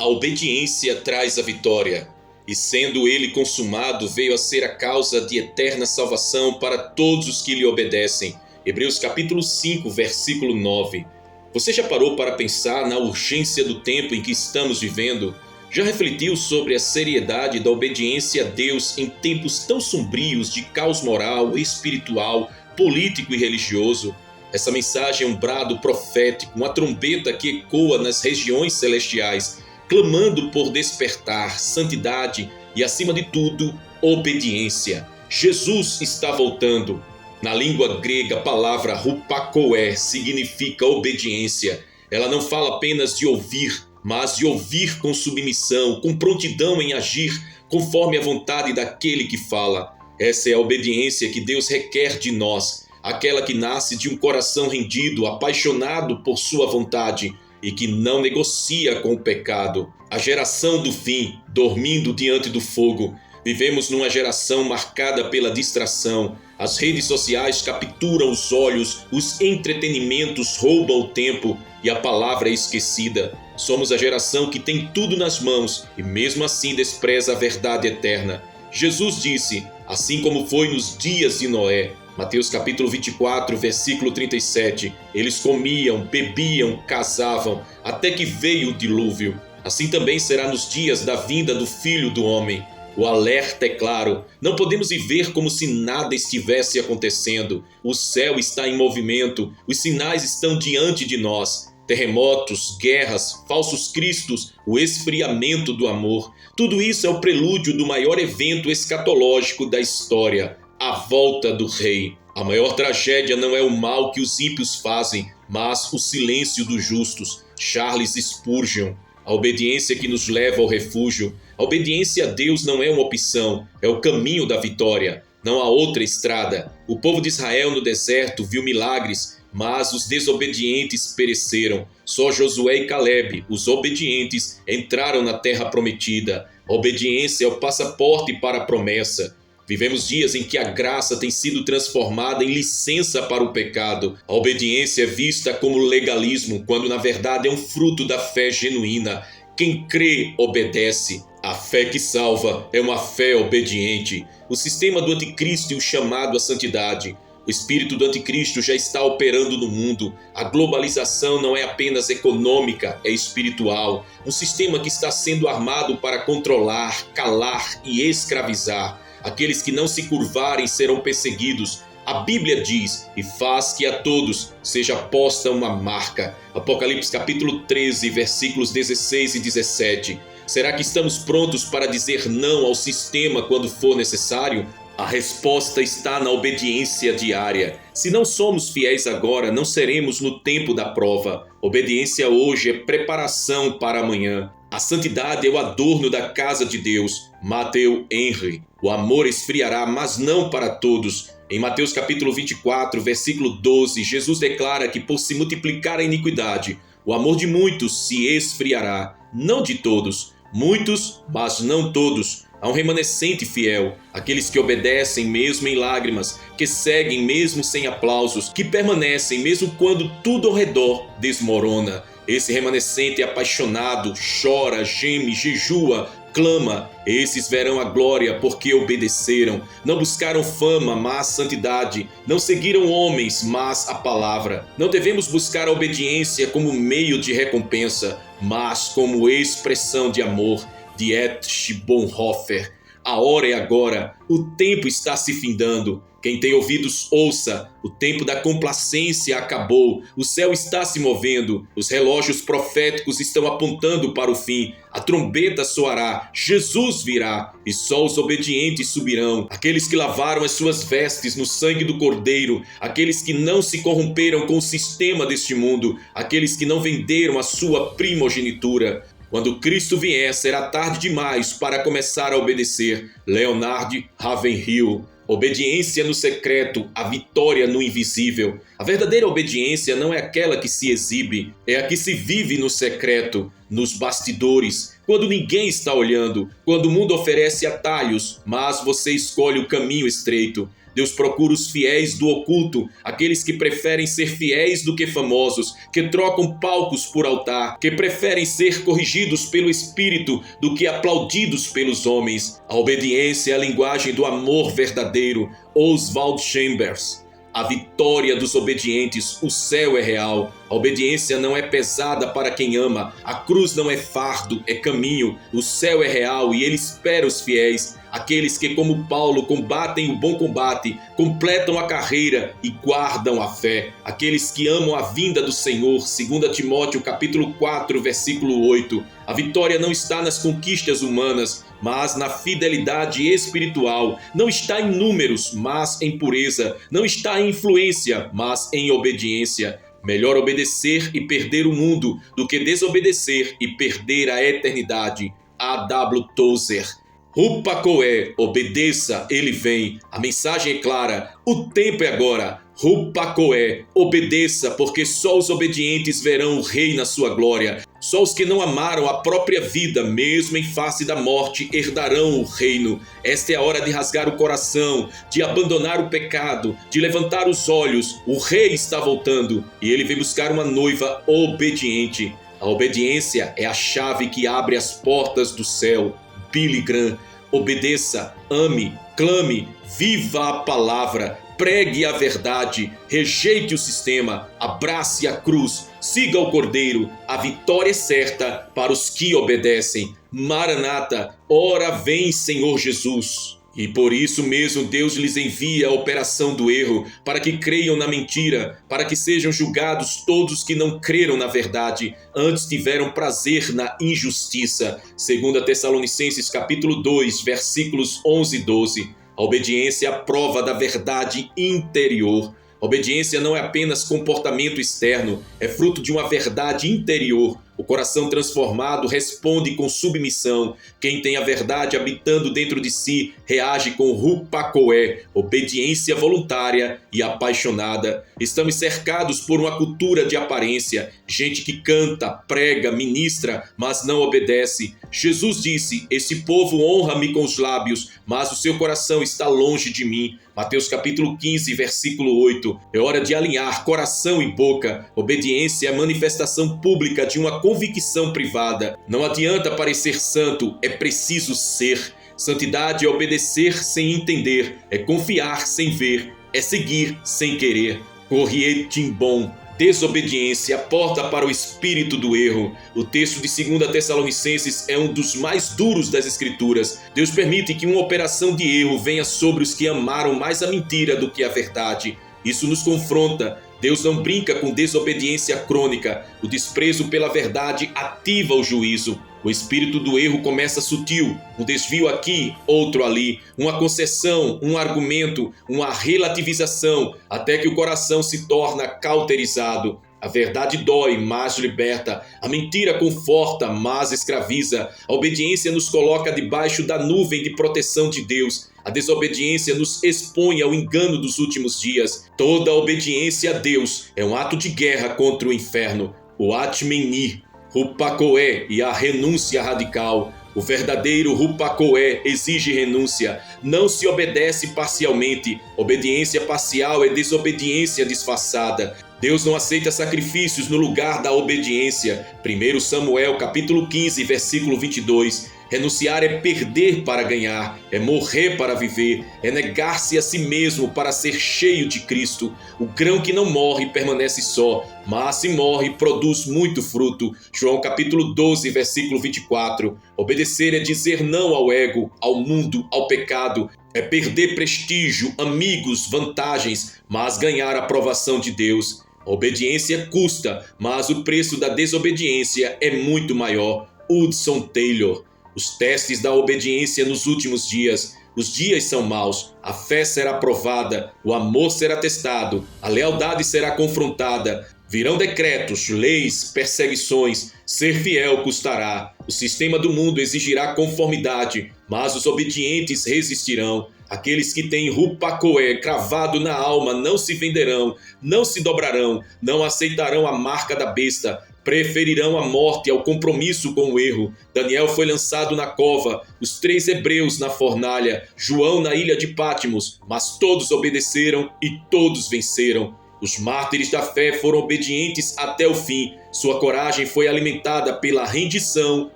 A obediência traz a vitória, e sendo ele consumado, veio a ser a causa de eterna salvação para todos os que lhe obedecem. Hebreus capítulo 5, versículo 9. Você já parou para pensar na urgência do tempo em que estamos vivendo? Já refletiu sobre a seriedade da obediência a Deus em tempos tão sombrios de caos moral, espiritual, político e religioso? Essa mensagem é um brado profético, uma trombeta que ecoa nas regiões celestiais, clamando por despertar, santidade e, acima de tudo, obediência. Jesus está voltando. Na língua grega, a palavra rupakoé significa obediência. Ela não fala apenas de ouvir, mas de ouvir com submissão, com prontidão em agir, conforme a vontade daquele que fala. Essa é a obediência que Deus requer de nós, aquela que nasce de um coração rendido, apaixonado por sua vontade, e que não negocia com o pecado. A geração do fim, dormindo diante do fogo. Vivemos numa geração marcada pela distração. As redes sociais capturam os olhos, os entretenimentos roubam o tempo e a palavra é esquecida. Somos a geração que tem tudo nas mãos e mesmo assim despreza a verdade eterna. Jesus disse, assim como foi nos dias de Noé, Mateus capítulo 24, versículo 37, eles comiam, bebiam, casavam, até que veio o dilúvio. Assim também será nos dias da vinda do Filho do Homem. O alerta é claro, não podemos viver como se nada estivesse acontecendo. O céu está em movimento, os sinais estão diante de nós. Terremotos, guerras, falsos cristos, o esfriamento do amor. Tudo isso é o prelúdio do maior evento escatológico da história. A volta do rei. A maior tragédia não é o mal que os ímpios fazem, mas o silêncio dos justos. Charles Spurgeon. A obediência que nos leva ao refúgio. A obediência a Deus não é uma opção, é o caminho da vitória. Não há outra estrada. O povo de Israel no deserto viu milagres, mas os desobedientes pereceram. Só Josué e Caleb, os obedientes, entraram na terra prometida. A obediência é o passaporte para a promessa. Vivemos dias em que a graça tem sido transformada em licença para o pecado. A obediência é vista como legalismo, quando na verdade é um fruto da fé genuína. Quem crê, obedece. A fé que salva é uma fé obediente. O sistema do anticristo e o chamado à santidade. O espírito do anticristo já está operando no mundo. A globalização não é apenas econômica, é espiritual. Um sistema que está sendo armado para controlar, calar e escravizar. Aqueles que não se curvarem serão perseguidos. A Bíblia diz, e faz que a todos seja posta uma marca. Apocalipse capítulo 13, versículos 16 e 17. Será que estamos prontos para dizer não ao sistema quando for necessário? A resposta está na obediência diária. Se não somos fiéis agora, não seremos no tempo da prova. Obediência hoje é preparação para amanhã. A santidade é o adorno da casa de Deus. Matthew Henry. O amor esfriará, mas não para todos. Em Mateus capítulo 24, versículo 12, Jesus declara que por se multiplicar a iniquidade, o amor de muitos se esfriará. Não de todos. Muitos, mas não todos. Há um remanescente fiel, aqueles que obedecem mesmo em lágrimas, que seguem mesmo sem aplausos, que permanecem mesmo quando tudo ao redor desmorona. Esse remanescente é apaixonado, chora, geme, jejua, clama. Esses verão a glória porque obedeceram. Não buscaram fama, mas santidade. Não seguiram homens, mas a palavra. Não devemos buscar a obediência como meio de recompensa, mas como expressão de amor. Dietrich Bonhoeffer. A hora é agora. O tempo está se findando. Quem tem ouvidos, ouça. O tempo da complacência acabou. O céu está se movendo. Os relógios proféticos estão apontando para o fim. A trombeta soará. Jesus virá. E só os obedientes subirão. Aqueles que lavaram as suas vestes no sangue do Cordeiro. Aqueles que não se corromperam com o sistema deste mundo. Aqueles que não venderam a sua primogenitura. Quando Cristo vier, será tarde demais para começar a obedecer. Leonard Ravenhill. Obediência no secreto, a vitória no invisível. A verdadeira obediência não é aquela que se exibe, é a que se vive no secreto, nos bastidores, quando ninguém está olhando, quando o mundo oferece atalhos, mas você escolhe o caminho estreito. Deus procura os fiéis do oculto, aqueles que preferem ser fiéis do que famosos, que trocam palcos por altar, que preferem ser corrigidos pelo Espírito do que aplaudidos pelos homens. A obediência é a linguagem do amor verdadeiro. Oswald Chambers. A vitória dos obedientes, o céu é real. A obediência não é pesada para quem ama. A cruz não é fardo, é caminho. O céu é real e ele espera os fiéis. Aqueles que, como Paulo, combatem o bom combate, completam a carreira e guardam a fé. Aqueles que amam a vinda do Senhor, 2 Timóteo capítulo 4, versículo 8. A vitória não está nas conquistas humanas, mas na fidelidade espiritual. Não está em números, mas em pureza. Não está em influência, mas em obediência. Melhor obedecer e perder o mundo do que desobedecer e perder a eternidade. A.W. Tozer. Rupacoé, obedeça, ele vem. A mensagem é clara, o tempo é agora. Rupacoé, obedeça, porque só os obedientes verão o Rei na sua glória. Só os que não amaram a própria vida, mesmo em face da morte, herdarão o reino. Esta é a hora de rasgar o coração, de abandonar o pecado, de levantar os olhos. O Rei está voltando e ele vem buscar uma noiva obediente. A obediência é a chave que abre as portas do céu. Billy Graham. Obedeça, ame, clame, viva a palavra, pregue a verdade, rejeite o sistema, abrace a cruz, siga o Cordeiro. A vitória é certa para os que obedecem. Maranata, ora vem, Senhor Jesus. E por isso mesmo Deus lhes envia a operação do erro, para que creiam na mentira, para que sejam julgados todos que não creram na verdade, antes tiveram prazer na injustiça. 2 Tessalonicenses capítulo 2, versículos 11 e 12. A obediência é a prova da verdade interior. A obediência não é apenas comportamento externo, é fruto de uma verdade interior. O coração transformado responde com submissão. Quem tem a verdade habitando dentro de si reage com rupacoé, obediência voluntária e apaixonada. Estamos cercados por uma cultura de aparência, gente que canta, prega, ministra, mas não obedece. Jesus disse: "Esse povo honra-me com os lábios, mas o seu coração está longe de mim." Mateus capítulo 15, versículo 8. É hora de alinhar coração e boca. Obediência é a manifestação pública de uma convicção privada. Não adianta parecer santo, é preciso ser. Santidade é obedecer sem entender, é confiar sem ver, é seguir sem querer. Corrie timbom. Desobediência, a porta para o espírito do erro. O texto de 2 Tessalonicenses é um dos mais duros das Escrituras. Deus permite que uma operação de erro venha sobre os que amaram mais a mentira do que a verdade. Isso nos confronta. Deus não brinca com desobediência crônica. O desprezo pela verdade ativa o juízo. O espírito do erro começa sutil, um desvio aqui, outro ali, uma concessão, um argumento, uma relativização, até que o coração se torna cauterizado. A verdade dói, mas liberta. A mentira conforta, mas escraviza. A obediência nos coloca debaixo da nuvem de proteção de Deus. A desobediência nos expõe ao engano dos últimos dias. Toda obediência a Deus é um ato de guerra contra o inferno. O Atmeni, Rupacoé e a renúncia radical. O verdadeiro Rupacoé exige renúncia. Não se obedece parcialmente. Obediência parcial é desobediência disfarçada. Deus não aceita sacrifícios no lugar da obediência. 1 Samuel capítulo 15, versículo 22. Renunciar é perder para ganhar, é morrer para viver, é negar-se a si mesmo para ser cheio de Cristo. O grão que não morre permanece só, mas se morre produz muito fruto. João capítulo 12, versículo 24. Obedecer é dizer não ao ego, ao mundo, ao pecado. É perder prestígio, amigos, vantagens, mas ganhar a aprovação de Deus. A obediência custa, mas o preço da desobediência é muito maior. Hudson Taylor. Os testes da obediência nos últimos dias. Os dias são maus, a fé será provada, o amor será testado, a lealdade será confrontada. Virão decretos, leis, perseguições. Ser fiel custará. O sistema do mundo exigirá conformidade, mas os obedientes resistirão. Aqueles que têm Rupacoé cravado na alma não se venderão, não se dobrarão, não aceitarão a marca da besta. preferirão a morte ao compromisso com o erro. Daniel foi lançado na cova, os 3 hebreus na fornalha, João na ilha de Patmos, mas todos obedeceram e todos venceram. Os mártires da fé foram obedientes até o fim. Sua coragem foi alimentada pela rendição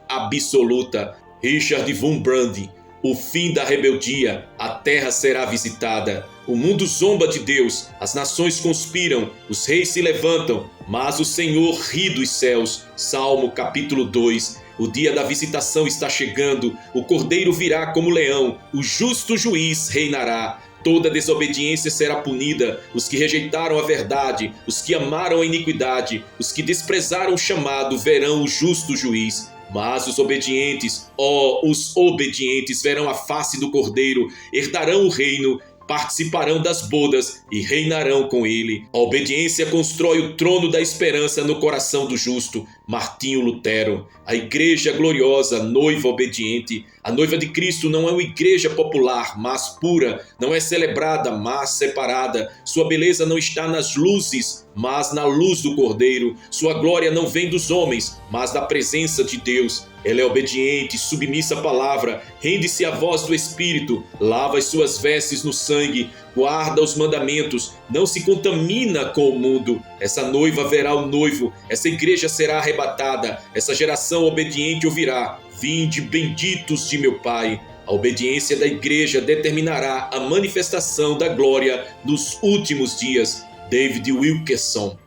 absoluta. Richard Wurmbrand. O fim da rebeldia, a terra será visitada. O mundo zomba de Deus, as nações conspiram, os reis se levantam, mas o Senhor ri dos céus. Salmo capítulo 2. O dia da visitação está chegando, o cordeiro virá como leão, o justo juiz reinará. Toda desobediência será punida, os que rejeitaram a verdade, os que amaram a iniquidade, os que desprezaram o chamado verão o justo juiz. Mas os obedientes, os obedientes verão a face do Cordeiro, herdarão o reino, participarão das bodas e reinarão com ele. A obediência constrói o trono da esperança no coração do justo. Martinho Lutero. A igreja gloriosa, noiva obediente. A noiva de Cristo não é uma igreja popular, mas pura. Não é celebrada, mas separada. Sua beleza não está nas luzes, mas na luz do Cordeiro. Sua glória não vem dos homens, mas da presença de Deus. Ela é obediente, submissa à palavra, rende-se à voz do Espírito, lava as suas vestes no sangue, guarda os mandamentos, não se contamina com o mundo. Essa noiva verá o noivo, essa igreja será arrebatada, essa geração obediente ouvirá: vinde, benditos de meu Pai. A obediência da igreja determinará a manifestação da glória nos últimos dias. David Wilkerson.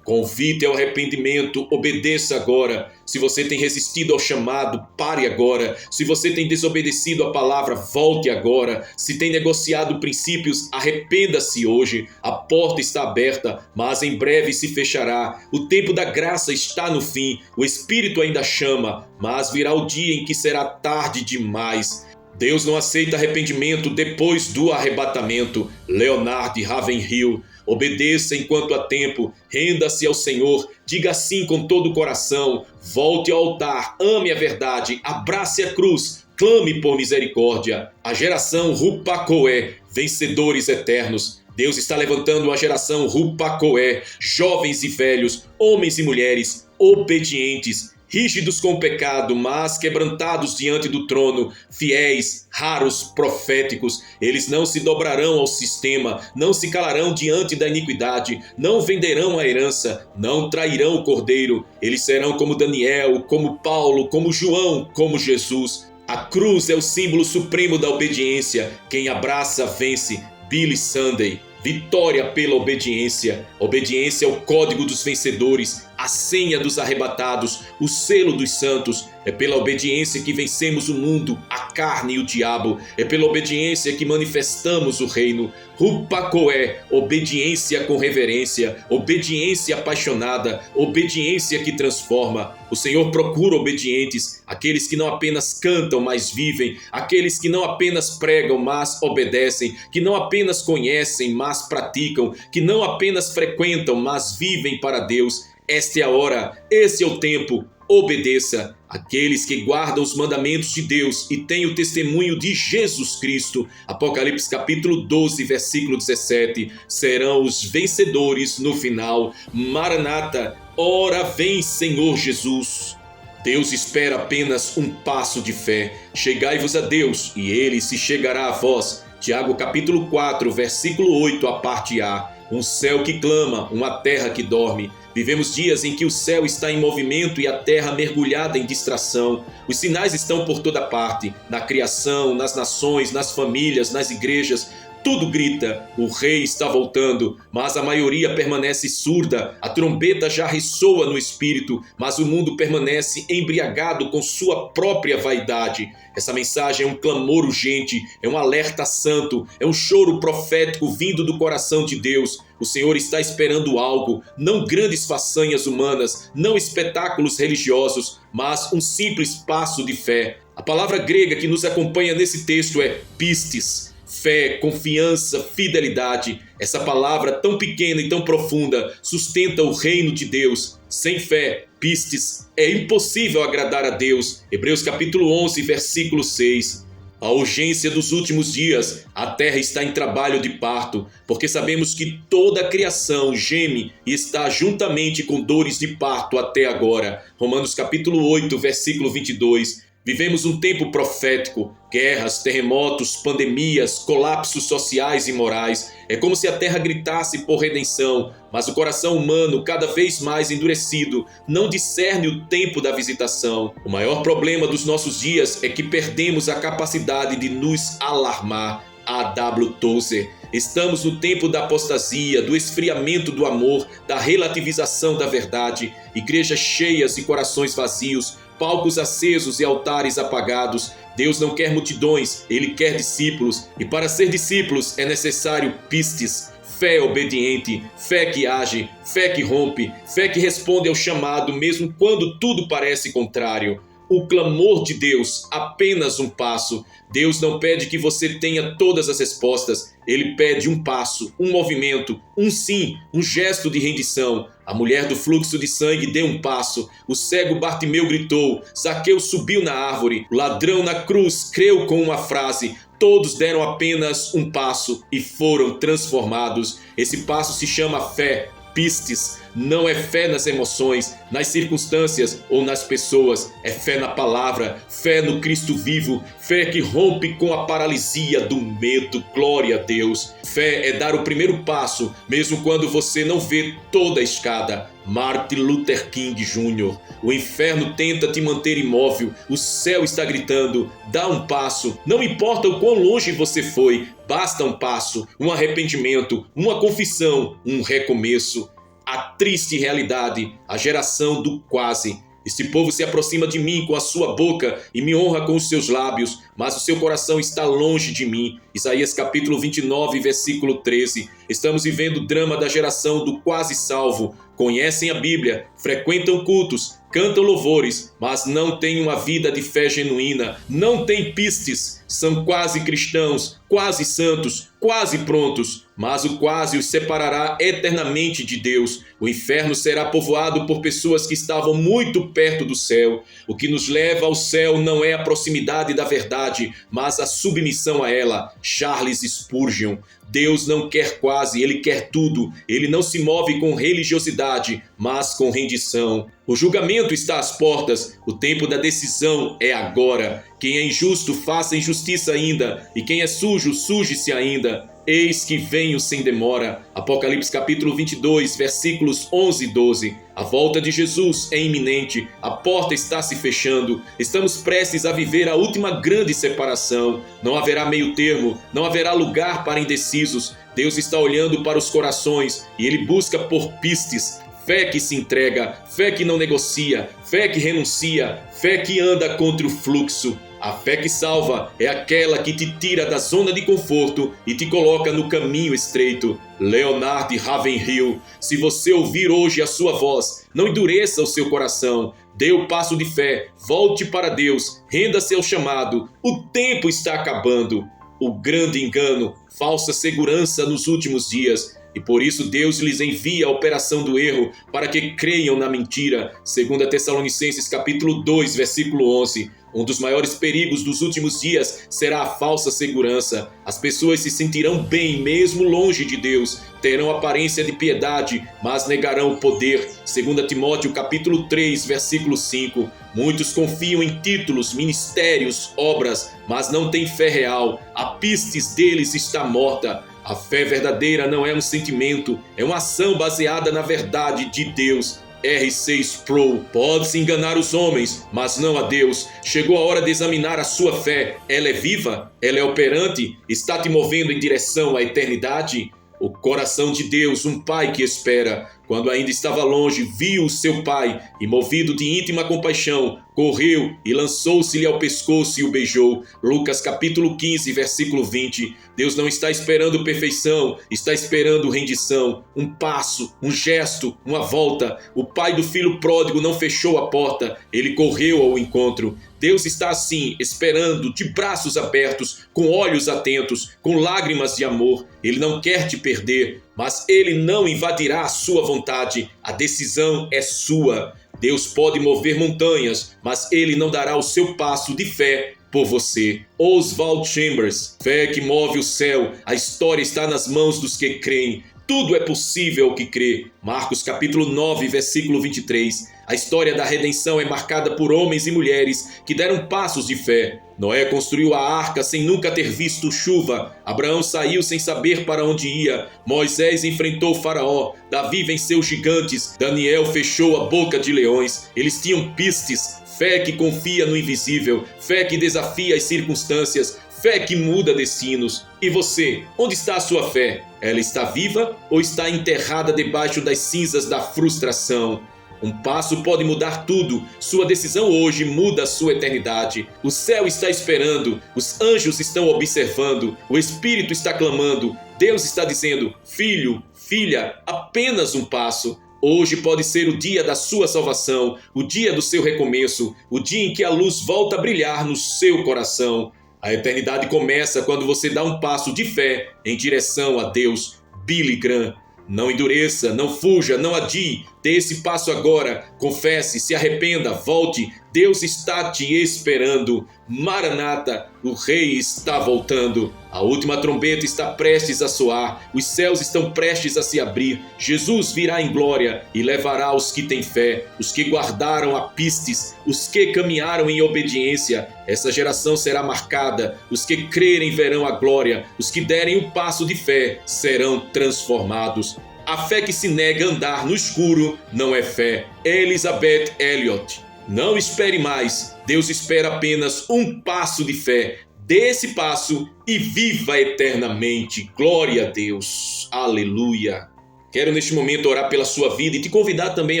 Convite ao arrependimento, obedeça agora. Se você tem resistido ao chamado, pare agora. Se você tem desobedecido à palavra, volte agora. Se tem negociado princípios, arrependa-se hoje. A porta está aberta, mas em breve se fechará. O tempo da graça está no fim. O Espírito ainda chama, mas virá o dia em que será tarde demais. Deus não aceita arrependimento depois do arrebatamento. Leonard Ravenhill. Obedeça enquanto há tempo, renda-se ao Senhor, diga sim com todo o coração, volte ao altar, ame a verdade, abrace a cruz, clame por misericórdia. A geração Rupacoé, vencedores eternos. Deus está levantando uma geração Rupacoé, jovens e velhos, homens e mulheres, obedientes, rígidos com o pecado, mas quebrantados diante do trono, fiéis, raros, proféticos. Eles não se dobrarão ao sistema, não se calarão diante da iniquidade, não venderão a herança, não trairão o cordeiro. Eles serão como Daniel, como Paulo, como João, como Jesus. A cruz é o símbolo supremo da obediência. Quem abraça, vence. Billy Sunday. Vitória pela obediência. Obediência é o código dos vencedores, a senha dos arrebatados, o selo dos santos. É pela obediência que vencemos o mundo, a carne e o diabo. É pela obediência que manifestamos o reino. Rupacoé, obediência com reverência, obediência apaixonada, obediência que transforma. O Senhor procura obedientes, aqueles que não apenas cantam, mas vivem, aqueles que não apenas pregam, mas obedecem, que não apenas conhecem, mas praticam, que não apenas frequentam, mas vivem para Deus. Esta é a hora, esse é o tempo. Obedeça. Aqueles que guardam os mandamentos de Deus e têm o testemunho de Jesus Cristo, Apocalipse capítulo 12, versículo 17, serão os vencedores no final. Maranata, ora vem Senhor Jesus. Deus espera apenas um passo de fé. Chegai-vos a Deus e Ele se chegará a vós. Tiago capítulo 4, versículo 8, a parte A. Um céu que clama, uma terra que dorme. Vivemos dias em que o céu está em movimento e a terra mergulhada em distração. Os sinais estão por toda parte, na criação, nas nações, nas famílias, nas igrejas. Tudo grita, o rei está voltando, mas a maioria permanece surda. A trombeta já ressoa no espírito, mas o mundo permanece embriagado com sua própria vaidade. Essa mensagem é um clamor urgente, é um alerta santo, é um choro profético vindo do coração de Deus. O Senhor está esperando algo, não grandes façanhas humanas, não espetáculos religiosos, mas um simples passo de fé. A palavra grega que nos acompanha nesse texto é pistis. Fé, confiança, fidelidade. Essa palavra tão pequena e tão profunda sustenta o reino de Deus. Sem fé, pistis, é impossível agradar a Deus. Hebreus capítulo 11, versículo 6. A urgência dos últimos dias, a terra está em trabalho de parto, porque sabemos que toda a criação geme e está juntamente com dores de parto até agora. Romanos capítulo 8, versículo 22. Vivemos um tempo profético, guerras, terremotos, pandemias, colapsos sociais e morais. É como se a terra gritasse por redenção, mas o coração humano, cada vez mais endurecido, não discerne o tempo da visitação. O maior problema dos nossos dias é que perdemos a capacidade de nos alarmar. A.W. Tozer. Estamos no tempo da apostasia, do esfriamento do amor, da relativização da verdade, igrejas cheias e corações vazios, palcos acesos e altares apagados. Deus não quer multidões, Ele quer discípulos, e para ser discípulos é necessário pistes, fé obediente, fé que age, fé que rompe, fé que responde ao chamado mesmo quando tudo parece contrário. O clamor de Deus, apenas um passo. Deus não pede que você tenha todas as respostas. Ele pede um passo, um movimento, um sim, um gesto de rendição. A mulher do fluxo de sangue deu um passo. O cego Bartimeu gritou. Zaqueu subiu na árvore. O ladrão na cruz creu com uma frase. Todos deram apenas um passo e foram transformados. Esse passo se chama fé. Pistes. Não é fé nas emoções, nas circunstâncias ou nas pessoas. É fé na palavra, fé no Cristo vivo, fé que rompe com a paralisia do medo. Glória a Deus. Fé é dar o primeiro passo, mesmo quando você não vê toda a escada. Martin Luther King Jr. O inferno tenta te manter imóvel, o céu está gritando, dá um passo. Não importa o quão longe você foi, basta um passo, um arrependimento, uma confissão, um recomeço. A triste realidade, a geração do quase. Este povo se aproxima de mim com a sua boca e me honra com os seus lábios, mas o seu coração está longe de mim. Isaías capítulo 29, versículo 13. Estamos vivendo o drama da geração do quase salvo. Conhecem a Bíblia, frequentam cultos, cantam louvores, mas não têm uma vida de fé genuína, não têm pistes, são quase cristãos, quase santos, quase prontos, mas o quase os separará eternamente de Deus. O inferno será povoado por pessoas que estavam muito perto do céu. O que nos leva ao céu não é a proximidade da verdade, mas a submissão a ela. Charles Spurgeon. Deus não quer quase, Ele quer tudo. Ele não se move com religiosidade, mas com rendição. O julgamento está às portas. O tempo da decisão é agora. Quem é injusto, faça injustiça ainda. E quem é sujo, suje-se ainda. Eis que venho sem demora. Apocalipse capítulo 22, versículos 11 e 12. A volta de Jesus é iminente. A porta está se fechando. Estamos prestes a viver a última grande separação. Não haverá meio termo. Não haverá lugar para indecisos. Deus está olhando para os corações e Ele busca por pistes. Fé que se entrega, fé que não negocia, fé que renuncia, fé que anda contra o fluxo. A fé que salva é aquela que te tira da zona de conforto e te coloca no caminho estreito. Leonard Ravenhill. Se você ouvir hoje a sua voz, não endureça o seu coração. Dê o passo de fé, volte para Deus, renda-se ao chamado. O tempo está acabando. O grande engano, falsa segurança nos últimos dias. E por isso Deus lhes envia a operação do erro para que creiam na mentira. 2 Tessalonicenses capítulo 2, versículo 11. Um dos maiores perigos dos últimos dias será a falsa segurança. As pessoas se sentirão bem mesmo longe de Deus, terão aparência de piedade, mas negarão o poder. 2 Timóteo capítulo 3, versículo 5. Muitos confiam em títulos, ministérios, obras, mas não têm fé real. A pistes deles está morta. A fé verdadeira não é um sentimento, é uma ação baseada na verdade de Deus. R.C. Sproul. Pode-se enganar os homens, mas não a Deus. Chegou a hora de examinar a sua fé. Ela é viva? Ela é operante? Está te movendo em direção à eternidade? O coração de Deus, um pai que espera. Quando ainda estava longe, viu o seu pai e, movido de íntima compaixão, correu e lançou-se-lhe ao pescoço e o beijou. Lucas capítulo 15, versículo 20. Deus não está esperando perfeição, está esperando rendição. Um passo, um gesto, uma volta. O pai do filho pródigo não fechou a porta, ele correu ao encontro. Deus está assim, esperando, de braços abertos, com olhos atentos, com lágrimas de amor. Ele não quer te perder, mas Ele não invadirá a sua vontade. A decisão é sua. Deus pode mover montanhas, mas Ele não dará o seu passo de fé por você. Oswald Chambers: fé que move o céu, a história está nas mãos dos que creem. Tudo é possível ao que crê. Marcos capítulo 9, versículo 23. A história da redenção é marcada por homens e mulheres que deram passos de fé. Noé construiu a arca sem nunca ter visto chuva. Abraão saiu sem saber para onde ia. Moisés enfrentou o faraó. Davi venceu gigantes. Daniel fechou a boca de leões. Eles tinham pistes. Fé que confia no invisível. Fé que desafia as circunstâncias. Fé que muda destinos. E você, onde está a sua fé? Ela está viva ou está enterrada debaixo das cinzas da frustração? Um passo pode mudar tudo. Sua decisão hoje muda a sua eternidade. O céu está esperando. Os anjos estão observando. O Espírito está clamando. Deus está dizendo: filho, filha, apenas um passo. Hoje pode ser o dia da sua salvação, o dia do seu recomeço, o dia em que a luz volta a brilhar no seu coração. A eternidade começa quando você dá um passo de fé em direção a Deus. Billy Graham. Não endureça, não fuja, não adie. Dê esse passo agora. Confesse, se arrependa, volte. Deus está te esperando. Maranata, o Rei está voltando. A última trombeta está prestes a soar. Os céus estão prestes a se abrir. Jesus virá em glória e levará os que têm fé, os que guardaram a pistes, os que caminharam em obediência. Essa geração será marcada. Os que crerem verão a glória. Os que derem o passo de fé serão transformados. A fé que se nega a andar no escuro não é fé. Elizabeth Elliot. Não espere mais. Deus espera apenas um passo de fé. Dê esse passo e viva eternamente. Glória a Deus. Aleluia. Quero neste momento orar pela sua vida e te convidar também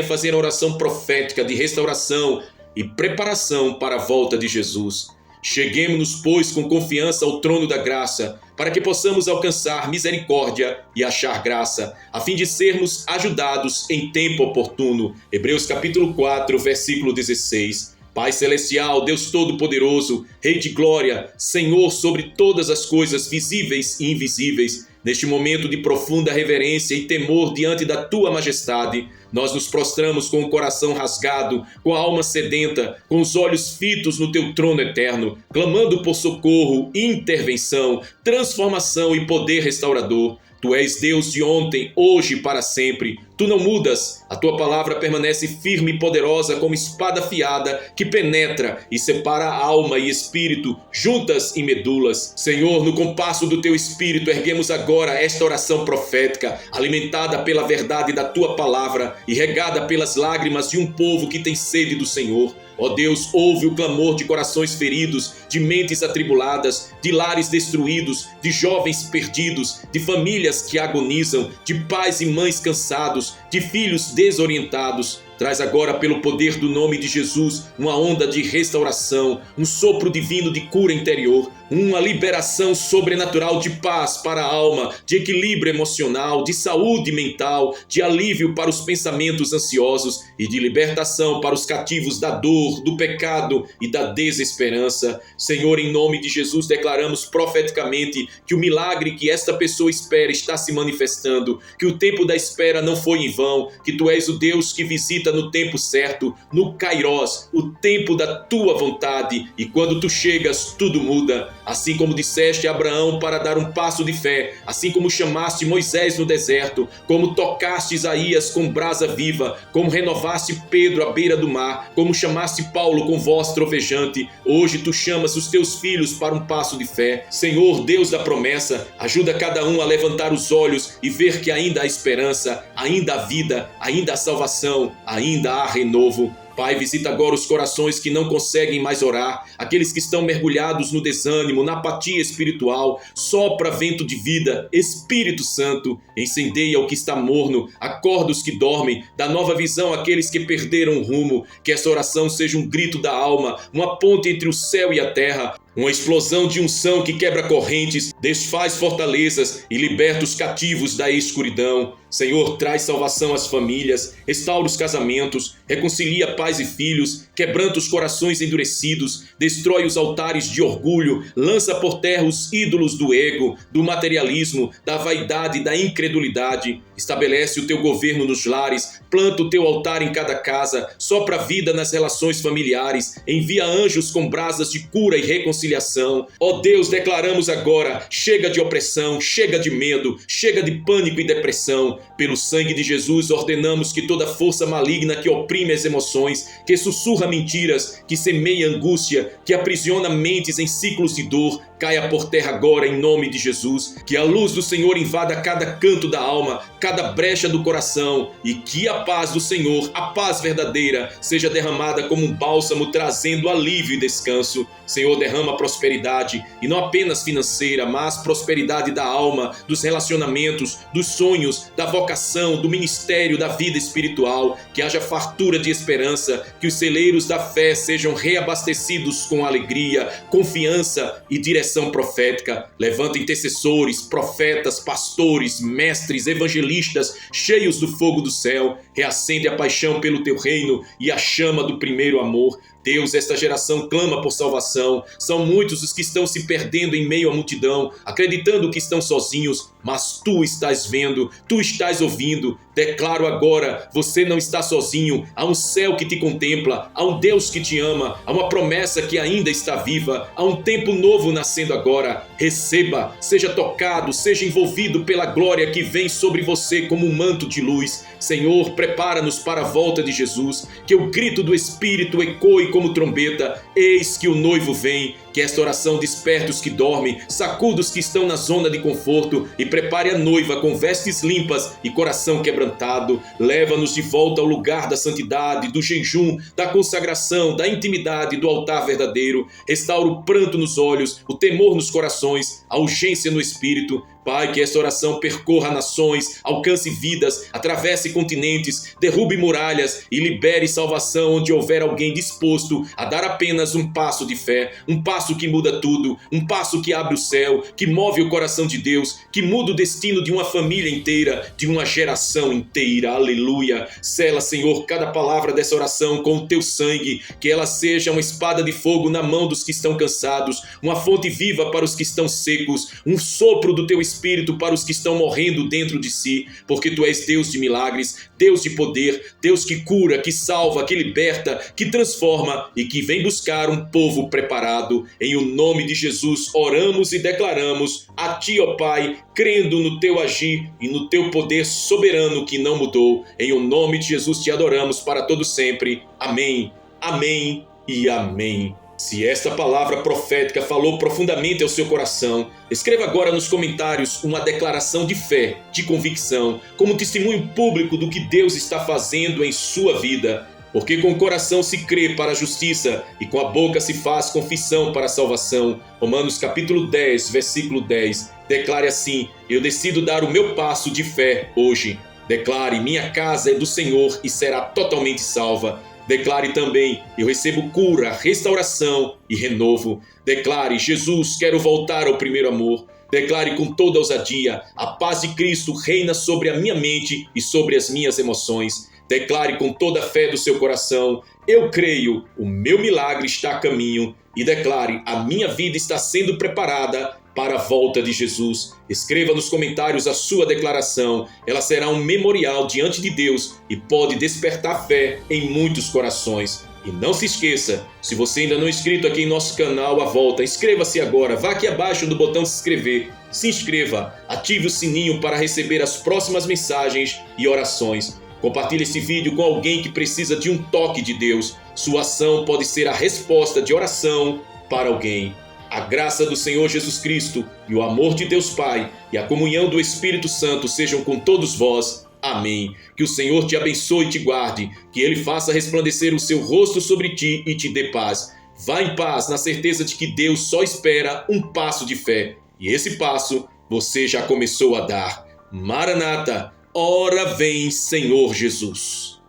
a fazer a oração profética de restauração e preparação para a volta de Jesus. Cheguemos-nos, pois, com confiança ao trono da graça, para que possamos alcançar misericórdia e achar graça, a fim de sermos ajudados em tempo oportuno. Hebreus capítulo 4, versículo 16. Pai celestial, Deus todo-poderoso, Rei de glória, Senhor sobre todas as coisas visíveis e invisíveis, neste momento de profunda reverência e temor diante da Tua majestade, nós nos prostramos com o coração rasgado, com a alma sedenta, com os olhos fitos no Teu trono eterno, clamando por socorro, intervenção, transformação e poder restaurador. Tu és Deus de ontem, hoje e para sempre. Tu não mudas. A Tua palavra permanece firme e poderosa como espada afiada que penetra e separa alma e espírito, juntas e medulas. Senhor, no compasso do Teu Espírito, erguemos agora esta oração profética, alimentada pela verdade da Tua palavra e regada pelas lágrimas de um povo que tem sede do Senhor. Ó Deus, ouve o clamor de corações feridos, de mentes atribuladas, de lares destruídos, de jovens perdidos, de famílias que agonizam, de pais e mães cansados, de filhos desorientados. Traz agora, pelo poder do nome de Jesus, uma onda de restauração, um sopro divino de cura interior, uma liberação sobrenatural de paz para a alma, de equilíbrio emocional, de saúde mental, de alívio para os pensamentos ansiosos e de libertação para os cativos da dor, do pecado e da desesperança. Senhor, em nome de Jesus, declaramos profeticamente que o milagre que esta pessoa espera está se manifestando, que o tempo da espera não foi em vão, que Tu és o Deus que visita no tempo certo, no Kairos, o tempo da Tua vontade, e quando Tu chegas, tudo muda. Assim como disseste a Abraão para dar um passo de fé, assim como chamaste Moisés no deserto, como tocaste Isaías com brasa viva, como renovaste Pedro à beira do mar, como chamaste Paulo com voz trovejante, hoje Tu chamas os Teus filhos para um passo de fé. Senhor, Deus da promessa, ajuda cada um a levantar os olhos e ver que ainda há esperança, ainda há vida, ainda há salvação, ainda há renovo. Pai, visita agora os corações que não conseguem mais orar, aqueles que estão mergulhados no desânimo, na apatia espiritual. Sopra vento de vida, Espírito Santo, incendeia o que está morno, acorda os que dormem, dá nova visão àqueles que perderam o rumo. Que essa oração seja um grito da alma, uma ponte entre o céu e a terra, uma explosão de unção que quebra correntes, desfaz fortalezas e liberta os cativos da escuridão. Senhor, traz salvação às famílias, restaura os casamentos, reconcilia pais e filhos, quebranta os corações endurecidos, destrói os altares de orgulho, lança por terra os ídolos do ego, do materialismo, da vaidade e da incredulidade. Estabelece o Teu governo nos lares, planta o Teu altar em cada casa, sopra vida nas relações familiares, envia anjos com brasas de cura e reconciliação, reconciliação. Ó Deus, declaramos agora: chega de opressão, chega de medo, chega de pânico e depressão. Pelo sangue de Jesus, ordenamos que toda força maligna que oprime as emoções, que sussurra mentiras, que semeia angústia, que aprisiona mentes em ciclos de dor, caia por terra agora em nome de Jesus. Que a luz do Senhor invada cada canto da alma, cada brecha do coração, e que a paz do Senhor, a paz verdadeira, seja derramada como um bálsamo, trazendo alívio e descanso. Senhor, derrama prosperidade, e não apenas financeira, mas prosperidade da alma, dos relacionamentos, dos sonhos, da vocação, do ministério, da vida espiritual. Que haja fartura de esperança, que os celeiros da fé sejam reabastecidos com alegria, confiança e direção profética. Levanta intercessores, profetas, pastores, mestres, evangelistas, cheios do fogo do céu. Reacende a paixão pelo teu reino e a chama do primeiro amor. Deus, esta geração clama por salvação. São muitos os que estão se perdendo em meio à multidão, acreditando que estão sozinhos, mas tu estás vendo, tu estás ouvindo. Declaro agora: você não está sozinho. Há um céu que te contempla, há um Deus que te ama, há uma promessa que ainda está viva, há um tempo novo nascendo agora. Receba, seja tocado, seja envolvido pela glória que vem sobre você como um manto de luz. Senhor, prepara-nos para a volta de Jesus, que o grito do Espírito ecoe como trombeta: eis que o noivo vem. Que esta oração desperte os que dormem, sacuda os que estão na zona de conforto e prepare a noiva com vestes limpas e coração quebrantado. Leva-nos de volta ao lugar da santidade, do jejum, da consagração, da intimidade, do altar verdadeiro. Restaura o pranto nos olhos, o temor nos corações, a urgência no espírito. Pai, que esta oração percorra nações, alcance vidas, atravesse continentes, derrube muralhas e libere salvação onde houver alguém disposto a dar apenas um passo de fé, um passo que muda tudo, um passo que abre o céu, que move o coração de Deus, que muda o destino de uma família inteira, de uma geração inteira. Aleluia! Sela, Senhor, cada palavra dessa oração com o teu sangue, que ela seja uma espada de fogo na mão dos que estão cansados, uma fonte viva para os que estão secos, um sopro do teu Espírito para os que estão morrendo dentro de si, porque tu és Deus de milagres, Deus de poder, Deus que cura, que salva, que liberta, que transforma e que vem buscar um povo preparado. Em o nome de Jesus oramos e declaramos a ti, ó Pai, crendo no teu agir e no teu poder soberano que não mudou. Em o nome de Jesus te adoramos para todo sempre. Amém, amém e amém. Se esta palavra profética falou profundamente ao seu coração, escreva agora nos comentários uma declaração de fé, de convicção, como testemunho público do que Deus está fazendo em sua vida. Porque com o coração se crê para a justiça e com a boca se faz confissão para a salvação. Romanos capítulo 10, versículo 10. Declare assim: eu decido dar o meu passo de fé hoje. Declare: minha casa é do Senhor e será totalmente salva. Declare também: eu recebo cura, restauração e renovo. Declare: Jesus, quero voltar ao primeiro amor. Declare com toda ousadia: a paz de Cristo reina sobre a minha mente e sobre as minhas emoções. Declare com toda a fé do seu coração: eu creio, o meu milagre está a caminho. E declare: a minha vida está sendo preparada para a volta de Jesus. Escreva nos comentários a sua declaração. Ela será um memorial diante de Deus e pode despertar fé em muitos corações. E não se esqueça, se você ainda não é inscrito aqui em nosso canal, volta, inscreva-se agora, vá aqui abaixo no botão se inscrever, se inscreva, ative o sininho para receber as próximas mensagens e orações. Compartilhe esse vídeo com alguém que precisa de um toque de Deus. Sua ação pode ser a resposta de oração para alguém. A graça do Senhor Jesus Cristo e o amor de Deus Pai e a comunhão do Espírito Santo sejam com todos vós. Amém. Que o Senhor te abençoe e te guarde, que Ele faça resplandecer o seu rosto sobre ti e te dê paz. Vá em paz, na certeza de que Deus só espera um passo de fé. E esse passo você já começou a dar. Maranata, ora vem, Senhor Jesus.